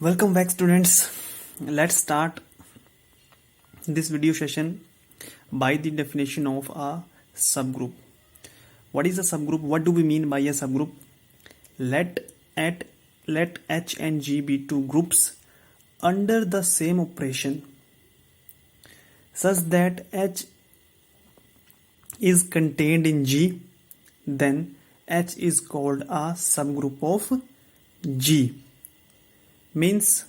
Welcome back, students. Let's start this video session by the definition of a subgroup. What is a subgroup? What do we mean by a subgroup? Let H and G be two groups under the same operation such that H is contained in G, then H is called a subgroup of G. Means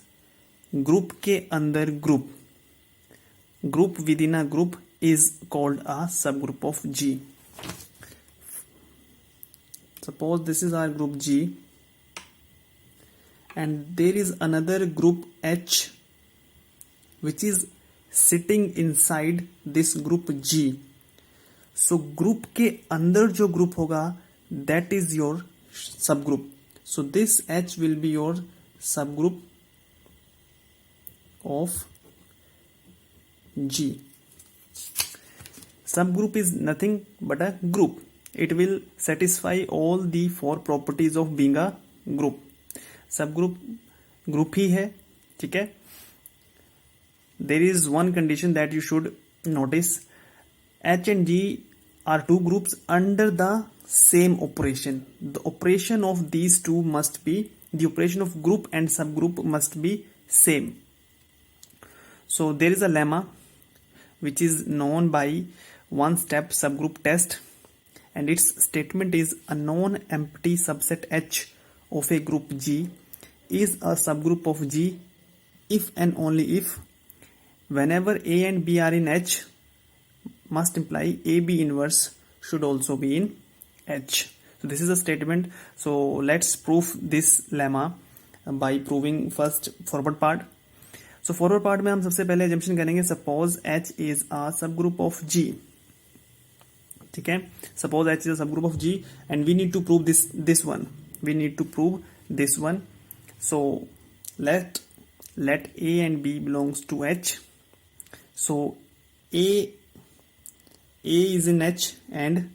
group के अंदर group within a group is called a subgroup of G. Suppose this is our group G and there is another group H which is sitting inside this group G. So group के अंदर जो group होगा that is your subgroup. So this H will be your subgroup of G. Subgroup is nothing but a group. It will satisfy all the four properties of being a group. Subgroup group ही है, ठीक है. There is one condition that you should notice. H and G are two groups under the same operation. The operation of these two must be, the operation of group and subgroup must be same. So there is a lemma which is known by one-step subgroup test, and its statement is a non-empty subset H of a group G is a subgroup of G if and only if whenever A and B are in H must imply AB inverse should also be in H. So this is a statement. So let's prove this lemma by proving first forward part. So forward part में हम सबसे पहले assumption करेंगे suppose H is a subgroup of G. ठीक है, suppose H is a subgroup of G and we need to prove this one. We need to prove this one. So let A and B belongs to H. So A is in H and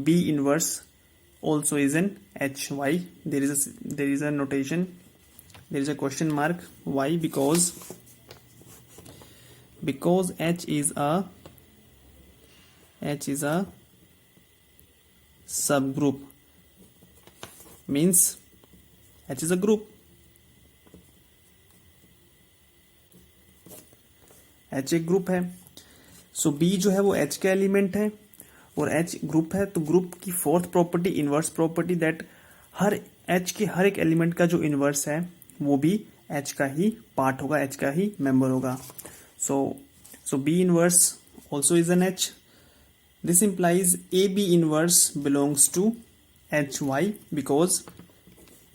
B inverse also is in H. Why? There is a notation. There is a question mark. Why? Because H is a subgroup. Means H is a group. H एक group है. सो B जो है वो H का element है और H group है, तो ग्रुप की fourth property inverse property that her H के हर एक एलिमेंट का जो इनवर्स है वो भी H का ही पार्ट होगा, H का ही मेंबर होगा. So B inverse also is an H. This implies AB inverse belongs to H. Why? Because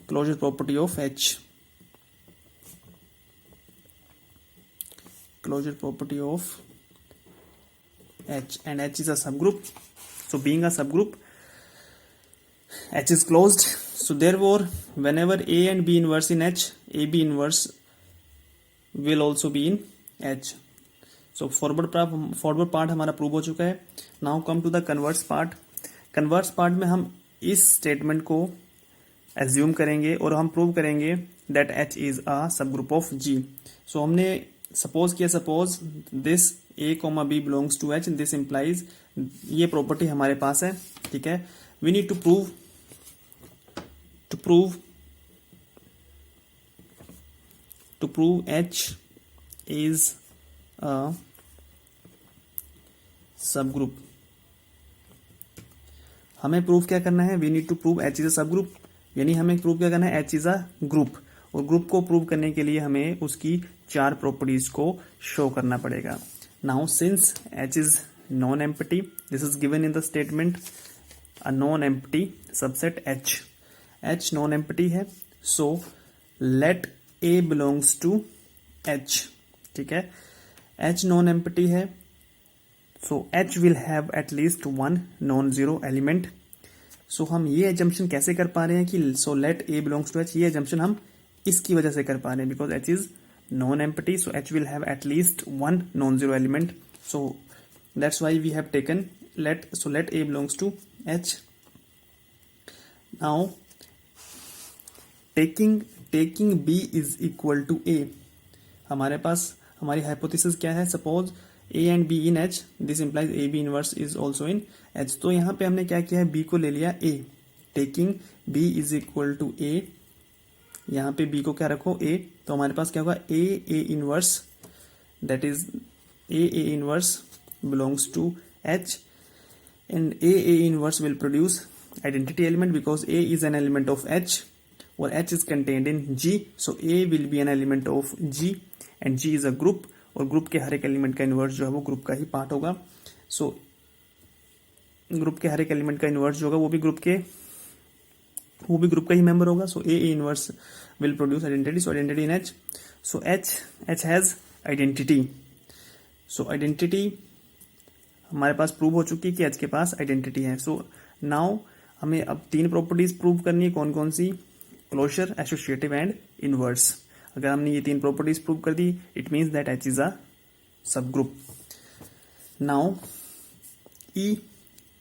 closure property of H. Closure property of H, and H is a subgroup. So being a subgroup, H is closed. So therefore, whenever A and B inverse in H, AB inverse will also be in H. So forward part हमारा prove हो चुका है. Now come to the converse part. Converse part में हम इस statement को assume करेंगे और हम प्रूव करेंगे that H is a subgroup of G. So हमने सपोज किया, suppose this A, B belongs to H, this implies ये प्रॉपर्टी हमारे पास है, ठीक है. We need to prove H is a subgroup. हमें प्रूव क्या करना है? We need to prove H is a subgroup. यानी हमें प्रूव क्या करना है? H is a group. और ग्रुप को प्रूव करने के लिए हमें उसकी चार प्रॉपर्टीज को शो करना पड़ेगा. Now since H is non empty, this is given in the statement, a non empty subset H non empty है. So let A belongs to H. ठीक है, H नॉन एम्प्टी है, so H will have at least one non zero element. So हम ये assumption कैसे कर पा रहे हैं कि so let A belongs to H, ये एजम्पशन हम इसकी वजह से कर पा रहे हैं because H is non empty, so H will have at least one non zero element. So that's why we have taken let A belongs to H. Now taking taking B is equal to A, हमारे पास हमारी hypothesis क्या है, suppose A and B in H, this implies A B inverse is also in H. तो यहाँ पे हमने क्या किया है, बी को ले लिया A, taking B is equal to A, यहाँ पे बी को क्या रखो ए, तो हमारे पास क्या होगा A inverse, that is A inverse belongs to H, and A inverse will produce identity element because A is an element of H or H is contained in G, so A will be an element of G and G is a group, और group के हर एक element का inverse जो है वो group का ही part होगा। So group के हर एक एलिमेंट का इन्वर्स जो होगा वो भी ग्रुप का ही मेंबर होगा। So A inverse will produce identity, so identity in H, so H has identity, so identity हमारे पास प्रूव हो चुकी है कि एच के पास आइडेंटिटी है। सो नाउ हमें अब 3 प्रॉपर्टीज प्रूव करनी है, कौन कौन सी, क्लोजर, एसोसिएटिव एंड इनवर्स। अगर हमने ये 3 प्रॉपर्टीज प्रूव कर दी, it means that H is a subgroup. Now E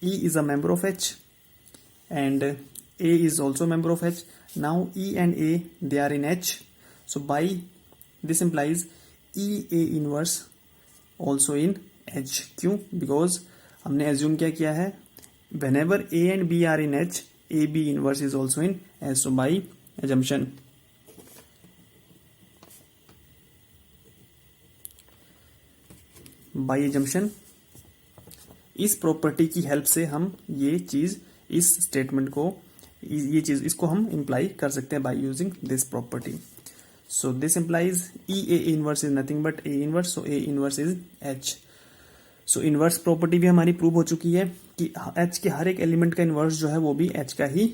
is a member of H and A is also member of H. Now E and A they are in H, so by this implies E A inverse also in H. क्यों, because हमने assume क्या किया है, whenever A and B are in H, A B inverse is also in H. So by assumption, इस property की help से हम ये चीज, इस स्टेटमेंट को, ये चीज इसको हम इंप्लाई कर सकते हैं by using this property. So this implies E A inverse is nothing but A inverse, so A inverse is H. So inverse property भी हमारी प्रूव हो चुकी है कि एच के हर एक एलिमेंट का इनवर्स जो है वो भी एच का ही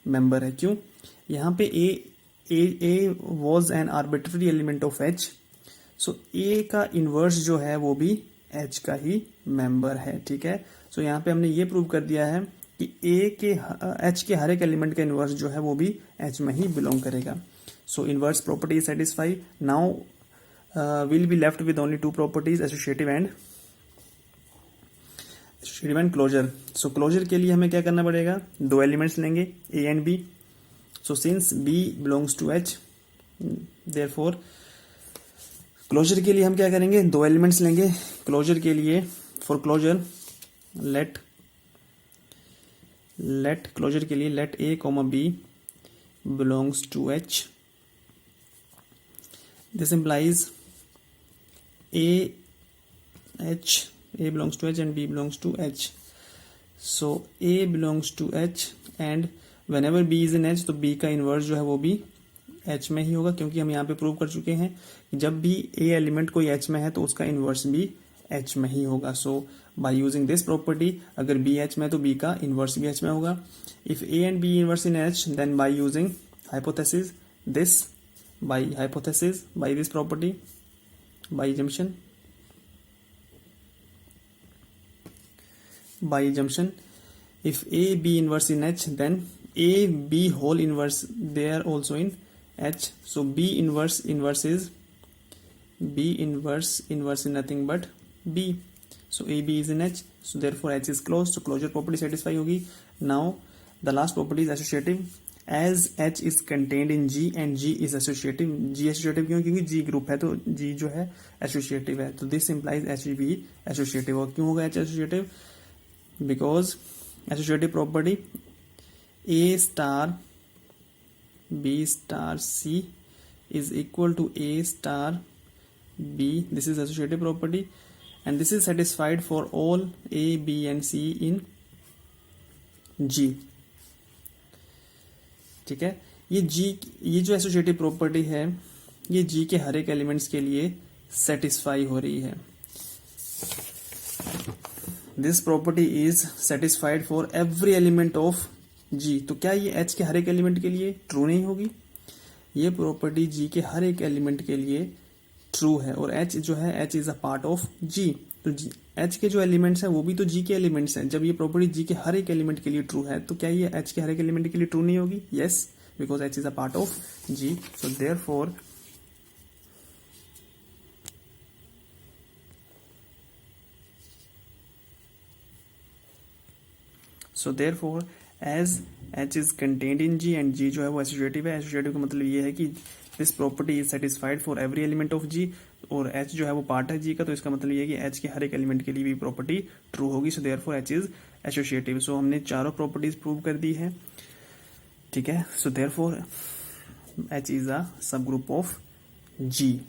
मेंबर है। क्यों, यहाँ पे A was an arbitrary element of H, so A का इनवर्स जो है वो भी एच का ही मेंबर है। ठीक है, सो यहाँ पे हमने ये प्रूव कर दिया है कि एच के हर एक एलिमेंट का इनवर्स जो है वो भी एच में ही बिलोंग करेगा। So inverse property is satisfy. Now will be left with only 2 properties, associative and closure. So closure के लिए हमें क्या करना पड़ेगा, 2 एलिमेंट्स लेंगे A and B. So since B belongs to H, therefore closure के लिए हम क्या करेंगे, 2 एलिमेंट्स लेंगे। क्लोजर के लिए, फॉर क्लोजर लेट क्लोजर के लिए let A comma B belongs to H, this implies A belongs to H and B belongs to H. So A belongs to H and whenever B is in H, तो B का inverse जो है वो भी H में ही होगा, क्योंकि हम यहाँ पे प्रूव कर चुके हैं कि जब भी A एलिमेंट कोई H में है तो उसका इनवर्स भी H में ही होगा। सो बाय यूजिंग दिस प्रॉपर्टी, अगर B H में है तो B का इनवर्स भी H में होगा। If A and B inverse in H, then by using hypothesis by this property, by assumption, if A B inverse in H, then A B whole inverse they are also in H. So B inverse is nothing but B. So A B is in H. So therefore H is closed. So closure property satisfy होगी. Now the last property is associative. As H is contained in G and G is associative. G associative क्यों, क्योंकि G group है तो G जो है associative है, तो this implies H भी associative। और क्यों होगा H associative, because associative property A star B star C is equal to A star B, this is associative property and this is satisfied for all A B and C in G। ठीक है, ये जो associative property है ये G के हर एक elements के लिए सेटिस्फाई हो रही है। This property is satisfied for every element of G। तो क्या ये H के हर एक एलिमेंट के लिए ट्रू नहीं होगी, ये प्रॉपर्टी G के हर एक एलिमेंट के लिए ट्रू है। और H जो है H is a part of G, तो H के जो एलिमेंट्स हैं वो भी तो G के एलिमेंट्स हैं। जब ये प्रॉपर्टी G के हर एक एलिमेंट के लिए ट्रू है तो क्या ये H के हर एक एलिमेंट के लिए ट्रू नहीं होगी, yes, because H is a part of G। So therefore as H is contained in G and G जो है वो एसोसिएटिव है। एसोसिएटिव का मतलब ये है कि this property is satisfied for every element of G, और एच जो है वो पार्ट है जी का, तो इसका मतलब ये है कि एच के हर एक एलिमेंट के लिए भी प्रॉपर्टी ट्रू होगी। So therefore H is associative. So हमने चारों प्रॉपर्टीज प्रूव कर दी है, ठीक है। So therefore H is a subgroup of ji.